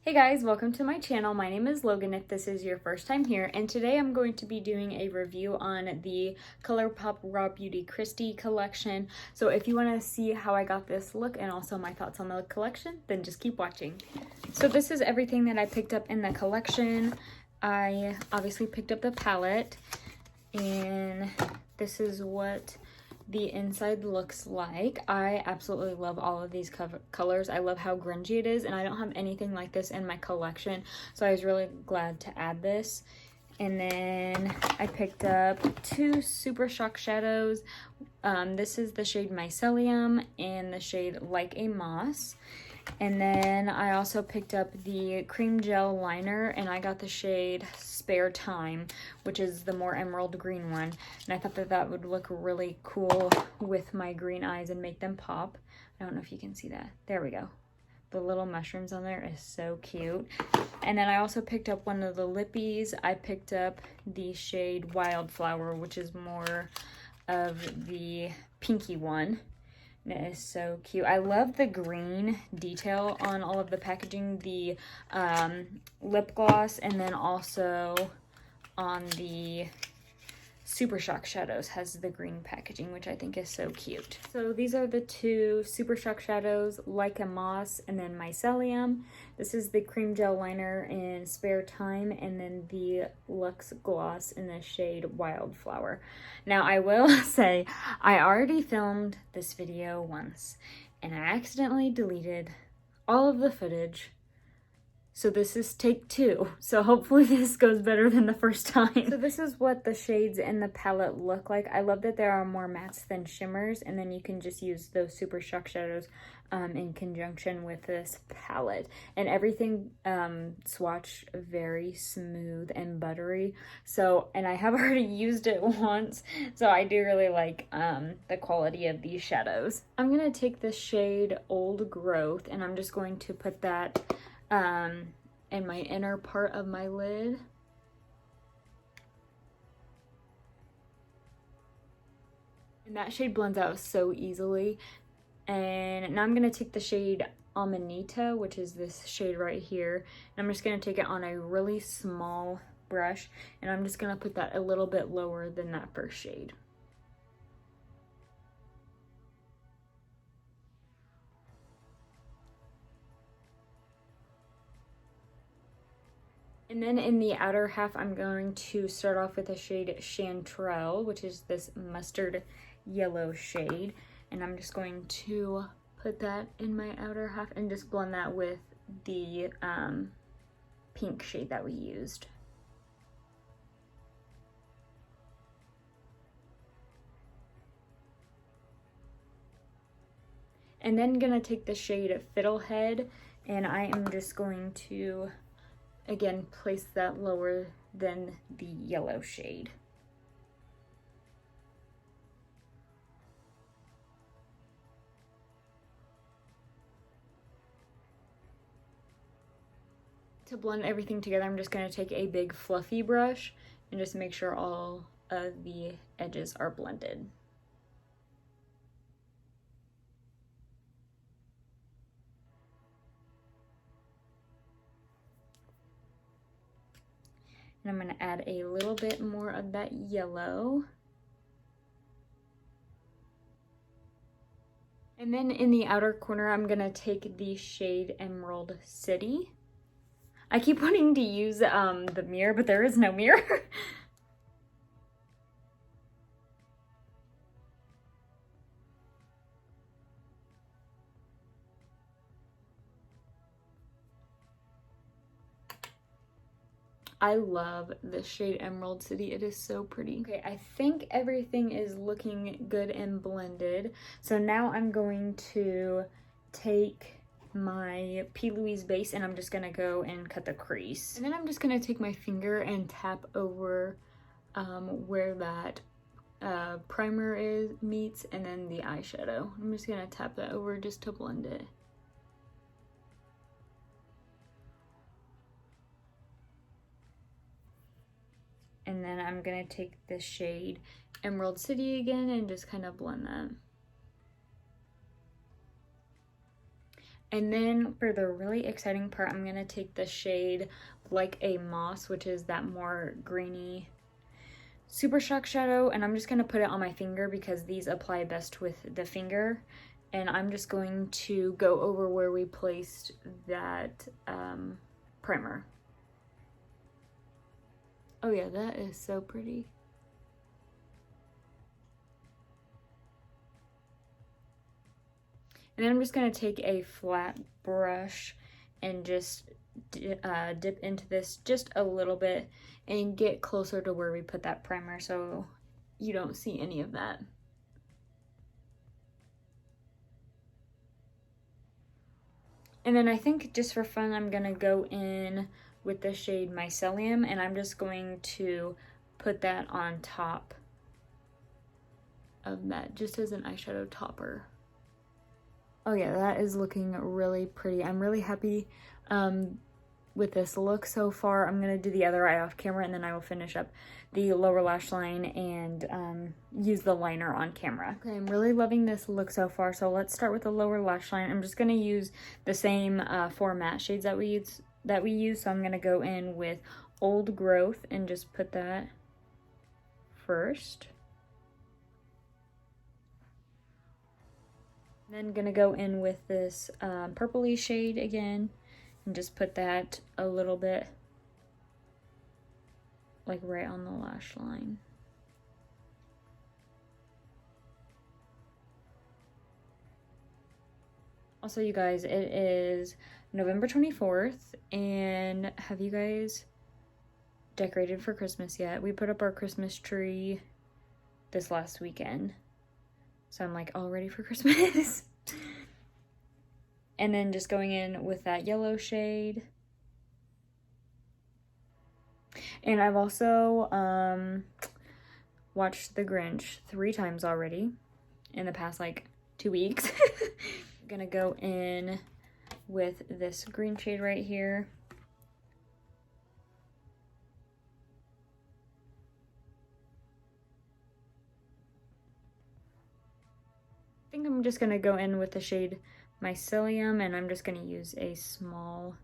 Hey guys, welcome to my channel. My name is Logan if this is your first time here, and today I'm going to be doing a review on the ColourPop Raw Beauty Christie collection. So if you want to see how I got this look and also my thoughts on the collection, then just keep watching. So this is everything that I picked up in the collection. I obviously picked up the palette, and this is what the inside looks like. I absolutely love all of these colors. I love how grungy it is, and I don't have anything like this in my collection, so I was really glad to add this. And then I picked up two Super Shock shadows. This is the shade Mycelium and the shade Like a Moss. And then I also picked up the Crème Gel Liner, and I got the shade Spare Time, which is the more emerald green one. And I thought that that would look really cool with my green eyes and make them pop. I don't know if you can see that. There we go. The little mushrooms on there is so cute. And then I also picked up one of the lippies. I picked up the shade Wildflower, which is more of the pinky one. It is so cute. I love the green detail on all of the packaging, the lip gloss, and then also on the Super Shock shadows has the green packaging, which I think is so cute. So these are the two Super Shock shadows, Like a Moss and then Mycelium. This is the Crème Gel Liner in Spare Time, and then the Lux Gloss in the shade Wildflower. Now I will say, I already filmed this video once, and I accidentally deleted all of the footage. So this is take two. So hopefully this goes better than the first time. So this is what the shades in the palette look like. I love that there are more mattes than shimmers, and then you can just use those Super Shock shadows in conjunction with this palette. And everything swatch very smooth and buttery. So, and I have already used it once, so I do really like the quality of these shadows. I'm gonna take the shade Old Growth, and I'm just going to put that in my inner part of my lid. And that shade blends out so easily. And now I'm going to take the shade Amanita, which is this shade right here, and I'm just going to take it on a really small brush, and I'm just going to put that a little bit lower than that first shade. And then in the outer half, I'm going to start off with the shade Chanterelle, which is this mustard yellow shade. And I'm just going to put that in my outer half and just blend that with the pink shade that we used. And then gonna take the shade Fiddlehead, and I am just going to again place that lower than the yellow shade. To blend everything together, I'm just going to take a big fluffy brush and just make sure all of the edges are blended. And I'm going to add a little bit more of that yellow. And then in the outer corner, I'm going to take the shade Emerald City. I keep wanting to use the mirror, but there is no mirror. I love the shade Emerald City. It is so pretty. Okay, I think everything is looking good and blended. So now I'm going to take my P. Louise base, and I'm just gonna go and cut the crease. And then I'm just gonna take my finger and tap over where that primer meets, and then the eyeshadow. I'm just gonna tap that over just to blend it. And then I'm gonna take the shade Emerald City again and just kind of blend that. And then for the really exciting part, I'm gonna take the shade Like a Moss, which is that more greeny Super Shock shadow, and I'm just gonna put it on my finger because these apply best with the finger. And I'm just going to go over where we placed that primer. Oh yeah, that is so pretty. And then I'm just gonna take a flat brush and just dip into this just a little bit and get closer to where we put that primer so you don't see any of that. And then I think just for fun, I'm gonna go in with the shade Mycelium, and I'm just going to put that on top of that just as an eyeshadow topper. Oh yeah, that is looking really pretty. I'm really happy with this look so far. I'm gonna do the other eye off camera, and then I will finish up the lower lash line and use the liner on camera. Okay, I'm really loving this look so far. So let's start with the lower lash line. I'm just gonna use the same 4 matte shades that we use. So I'm gonna go in with Old Growth and just put that first. Then gonna go in with this purpley shade again and just put that a little bit like right on the lash line. Also, you guys, it is November 24th, and have you guys decorated for Christmas yet? We put up our Christmas tree this last weekend. So I'm like all ready for Christmas. And then just going in with that yellow shade. And I've also watched The Grinch 3 times already in the past like 2 weeks. I'm gonna go in with this green shade right here. I think I'm just gonna go in with the shade Mycelium, and I'm just gonna use a small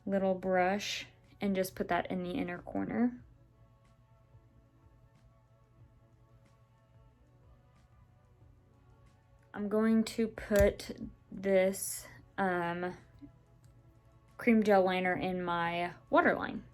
little brush and just put that in the inner corner. I'm going to put this Crème Gel Liner in my waterline.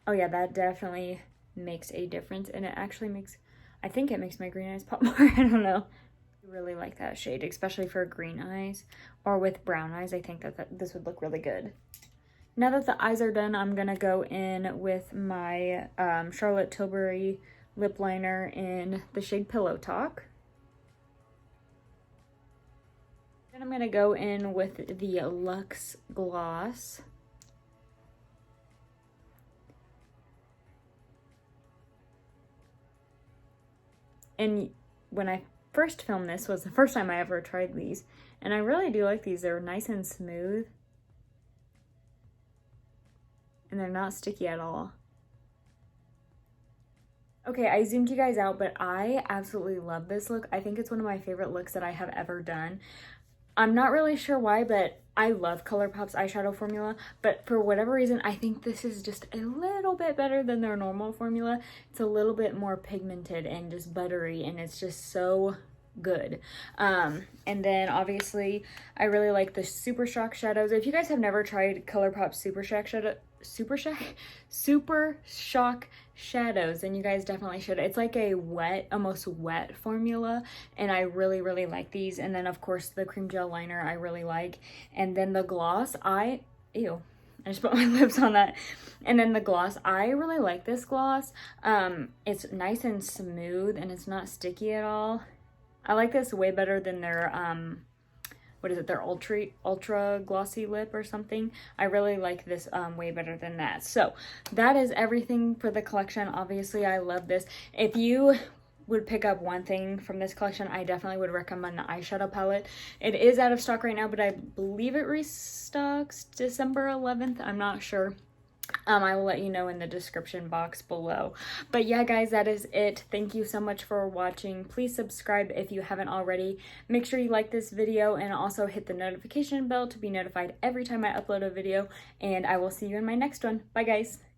Oh yeah, that definitely makes a difference, and it actually makes, I think it makes my green eyes pop more. I don't know. I really like that shade, especially for green eyes or with brown eyes. I think that this would look really good. Now that the eyes are done, I'm gonna go in with my Charlotte Tilbury lip liner in the shade Pillow Talk. Then I'm gonna go in with the Lux Gloss. And when I first filmed this was the first time I ever tried these, and I really do like these. They're nice and smooth, and they're not sticky at all. Okay, I zoomed you guys out, but I absolutely love this look. I think it's one of my favorite looks that I have ever done. I'm not really sure why, but I love ColourPop's eyeshadow formula, but for whatever reason, I think this is just a little bit better than their normal formula. It's a little bit more pigmented and just buttery, and it's just so good. And then obviously, I really like the Super Shock shadows. If you guys have never tried ColourPop Super Shock shadows, then you guys definitely should. It's like a wet, almost wet formula, and I really, really like these. And then of course the Crème Gel Liner I really like. And then the gloss, I just put my lips on that. And then the gloss, I really like this gloss. It's nice and smooth, and it's not sticky at all. I like this way better than their what is it, their ultra glossy lip or something. I really like this way better than that. So that is everything for the collection. Obviously, I love this. If you would pick up one thing from this collection, I definitely would recommend the eyeshadow palette. It is out of stock right now, but I believe it restocks December 11th. I'm not sure. I will let you know in the description box below. But yeah, guys, that is it. Thank you so much for watching. Please subscribe if you haven't already. Make sure you like this video and also hit the notification bell to be notified every time I upload a video. And I will see you in my next one. Bye, guys.